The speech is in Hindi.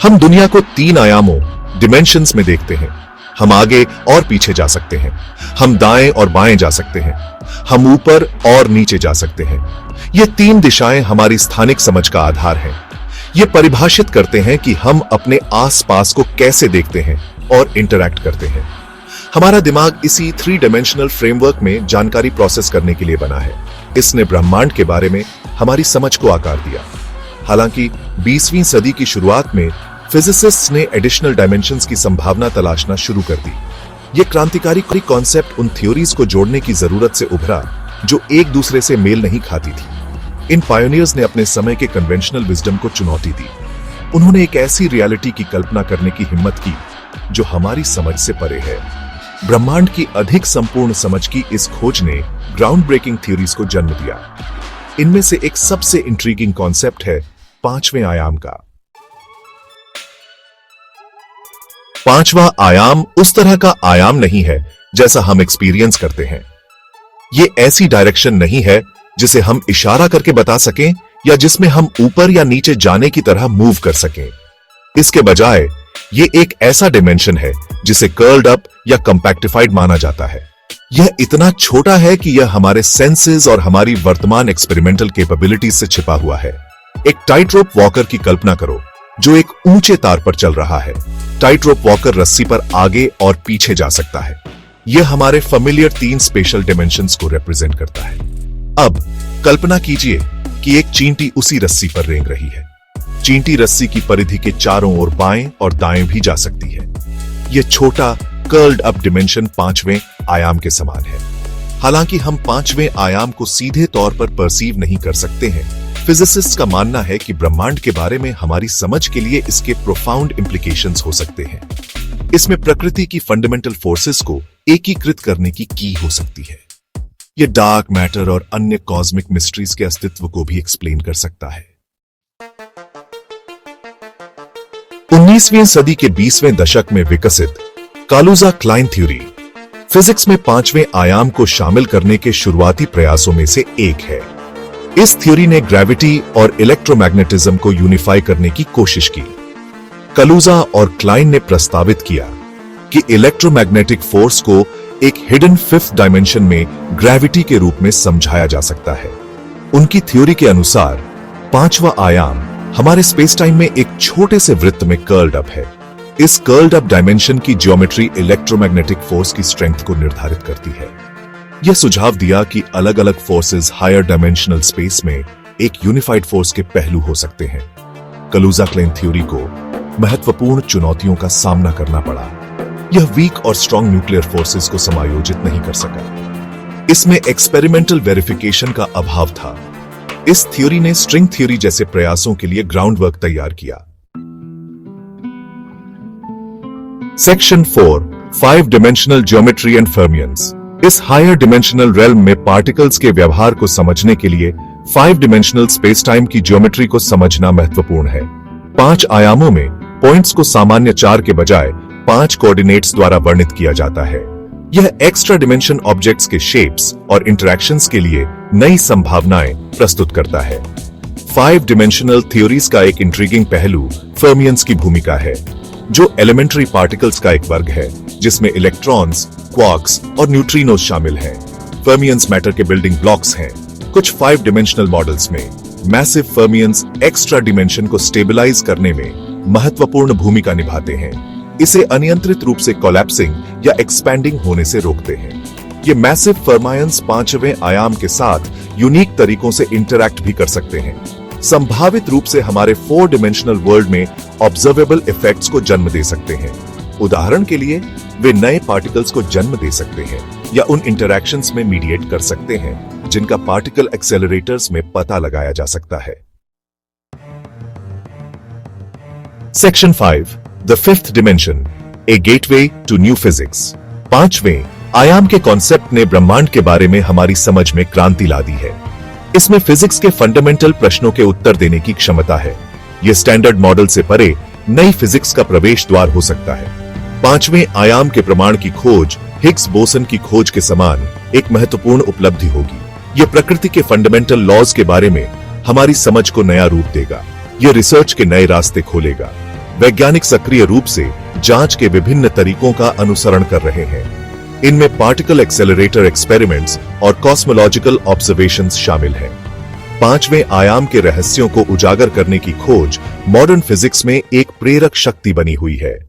हम दुनिया को 3 आयामों डिमेंशंस में देखते हैं। हम आगे और पीछे जा सकते हैं, हम दाएं और बाएं जा सकते हैं, हम ऊपर और नीचे जा सकते हैं। ये 3 दिशाएं हमारी स्थानिक समझ का आधार हैं। ये परिभाषित करते हैं कि हम अपने आसपास को कैसे देखते हैं और इंटरैक्ट करते हैं। हमारा दिमाग इसी 3 डायमेंशनल फ्रेमवर्क में जानकारी प्रोसेस करने के लिए बना है। इसने ब्रह्मांड के बारे में हमारी समझ को आकार दिया। हालांकि 20वीं सदी की शुरुआत में फिजिसिस्ट्स ने एडिशनल डायमेंशंस की संभावना तलाशना शुरू कर दी। यह क्रांतिकारी कॉन्सेप्ट उन थ्योरीज को जोड़ने की जरूरत से उभरा जो एक दूसरे से मेल नहीं खाती थी। इन पायोनियर्स ने अपने समय के कन्वेंशनल विजडम को चुनौती दी। उन्होंने एक ऐसी रियलिटी की कल्पना करने की हिम्मत की जो हमारी समझ से परे है। ब्रह्मांड की अधिक संपूर्ण समझ की इस खोज ने ग्राउंड ब्रेकिंग थ्योरीज को जन्म दिया। इनमें से एक सबसे इंट्रीगिंग कॉन्सेप्ट है 5वें आयाम का। 5वां आयाम उस तरह का आयाम नहीं है जैसा हम एक्सपीरियंस करते हैं। यह ऐसी डायरेक्शन नहीं है जिसे हम इशारा करके बता सकें या जिसमें हम ऊपर या नीचे जाने की तरह मूव कर सकें। इसके बजाय यह एक ऐसा डिमेंशन है जिसे कर्ल्ड अप या कंपैक्टिफाइड माना जाता है। यह इतना छोटा है कि यह हमारे सेंसेस और हमारी वर्तमान एक्सपेरिमेंटल कैपेबिलिटीज से छिपा हुआ है। एक टाइट रोप वॉकर की कल्पना करो जो एक ऊंचे तार पर चल रहा है। टाइट रोप वॉकर रस्सी पर आगे और पीछे जा सकता है। यह हमारे फेमिलियर 3 स्पेशल डायमेंशंस को रिप्रेजेंट करता है। अब कल्पना कीजिए कि एक चींटी उसी रस्सी पर रेंग रही है। चींटी रस्सी की परिधि के चारों ओर बाएं और दाएं भी जा सकती है। यह छोटा कर्ल्ड अप डिमेंशन 5वें आयाम के समान है। हालांकि हम 5वें आयाम को सीधे तौर पर परसीव नहीं कर सकते हैं। फिजिसिस्ट का मानना है कि ब्रह्मांड के बारे में हमारी समझ के लिए इसके प्रोफाउंड इंप्लीकेशंस हो सकते हैं। इसमें प्रकृति की फंडामेंटल फोर्सेस को एकीकृत करने की की हो सकती है। यह डार्क मैटर और अन्य कॉस्मिक मिस्ट्रीज के अस्तित्व को भी एक्सप्लेन कर सकता है। 19वीं सदी के 20वें दशक में विकसित कालुजा-क्लाइन थ्योरी फिजिक्स में 5वें आयाम को शामिल करने के शुरुआती प्रयासों में से एक है। इस थ्योरी ने ग्रेविटी और इलेक्ट्रोमैग्नेटिज्म को यूनिफाई करने की कोशिश की। कालुजा और क्लाइन ने प्रस्तावित किया कि इलेक्ट्रोमैग्नेटिक फोर्स को एक हिडन 5th डायमेंशन में ग्रेविटी के रूप में समझाया जा सकता है। उनकी थ्योरी के अनुसार 5वां आयाम हमारे स्पेस टाइम में एक छोटे से वृत्त में कर्ल्ड अप है। इस कर्ल्ड अप डायमेंशन की ज्योमेट्री इलेक्ट्रोमैग्नेटिक फोर्स की स्ट्रेंथ को निर्धारित करती है। यह सुझाव दिया कि अलग अलग फोर्सेस हायर डायमेंशनल स्पेस में एक यूनिफाइड फोर्स के पहलू हो सकते हैं। कालुजा-क्लाइन थ्योरी को महत्वपूर्ण चुनौतियों का सामना करना पड़ा। यह वीक और स्ट्रॉन्ग न्यूक्लियर फोर्सेस को समायोजित नहीं कर सका। इसमें एक्सपेरिमेंटल वेरिफिकेशन का अभाव था। इस थ्योरी ने स्ट्रिंग थ्योरी जैसे प्रयासों के लिए ग्राउंडवर्क तैयार किया। Section 4 5 dimensional geometry and fermions. इस हायर डिमेंशनल रेल्म में पार्टिकल्स के व्यवहार को समझने के लिए 5 डायमेंशनल स्पेस टाइम की ज्योमेट्री को समझना महत्वपूर्ण है। 5 आयामों में पॉइंट्स को सामान्य 4 के बजाय 5 कोऑर्डिनेट्स द्वारा वर्णित किया जाता है। यह एक्स्ट्रा डिमेंशन ऑब्जेक्ट्स के शेप्स और इंटरैक्शंस के लिए नई संभावनाएं प्रस्तुत करता है। 5 डायमेंशनल थ्योरीज का एक इंट्रीगिंग पहलू फर्मियंस की भूमिका है, जो एलिमेंट्री पार्टिकल्स का एक वर्ग है जिसमें इलेक्ट्रॉन्स, क्वार्क्स और न्यूट्रिनोज शामिल हैं। फर्मियंस मैटर के बिल्डिंग ब्लॉक्स हैं। कुछ 5 डायमेंशनल मॉडल्स में मैसिव फर्मियंस एक्स्ट्रा डिमेंशन को स्टेबलाइज करने में महत्वपूर्ण भूमिका निभाते हैं। इसे अनियंत्रित रूप से कोलैप्सिंग या एक्सपैंडिंग होने से रोकते हैं। ये मैसिव फर्मियंस 5वें आयाम के साथ यूनिक तरीकों से इंटरैक्ट भी कर सकते हैं। संभावित रूप से हमारे 4 डायमेंशनल वर्ल्ड में ऑब्जर्वेबल इफेक्ट्स को जन्म दे सकते हैं। उदाहरण के लिए वे नए पार्टिकल्स को जन्म दे सकते हैं या उन इंटरैक्शंस में मीडिएट कर सकते हैं जिनका पार्टिकल एक्सेलरेटर्स में पता लगाया जा सकता है। Section 5 the 5th dimension a gateway to new physics. 5वें आयाम के कॉन्सेप्ट ने ब्रह्मांड के बारे में हमारी समझ में क्रांति ला दी है। इसमें फिजिक्स के फंडामेंटल प्रश्नों के उत्तर देने की क्षमता है। यह स्टैंडर्ड मॉडल से परे नई फिजिक्स का प्रवेश द्वार हो सकता है। 5वें आयाम के प्रमाण की खोज हिग्स बोसन की खोज के समान एक महत्वपूर्ण उपलब्धि होगी। यह प्रकृति के फंडामेंटल लॉज के बारे में हमारी समझ को नया रूप देगा। यह रिसर्च के नए रास्ते खोलेगा। वैज्ञानिक सक्रिय रूप से जांच के विभिन्न तरीकों का अनुसरण कर रहे हैं। इनमें पार्टिकल एक्सेलरेटर एक्सपेरिमेंट्स और कॉस्मोलॉजिकल ऑब्जर्वेशंस शामिल हैं। पांचवें आयाम के रहस्यों को उजागर करने की खोज मॉडर्न फिजिक्स में एक प्रेरक शक्ति बनी हुई है।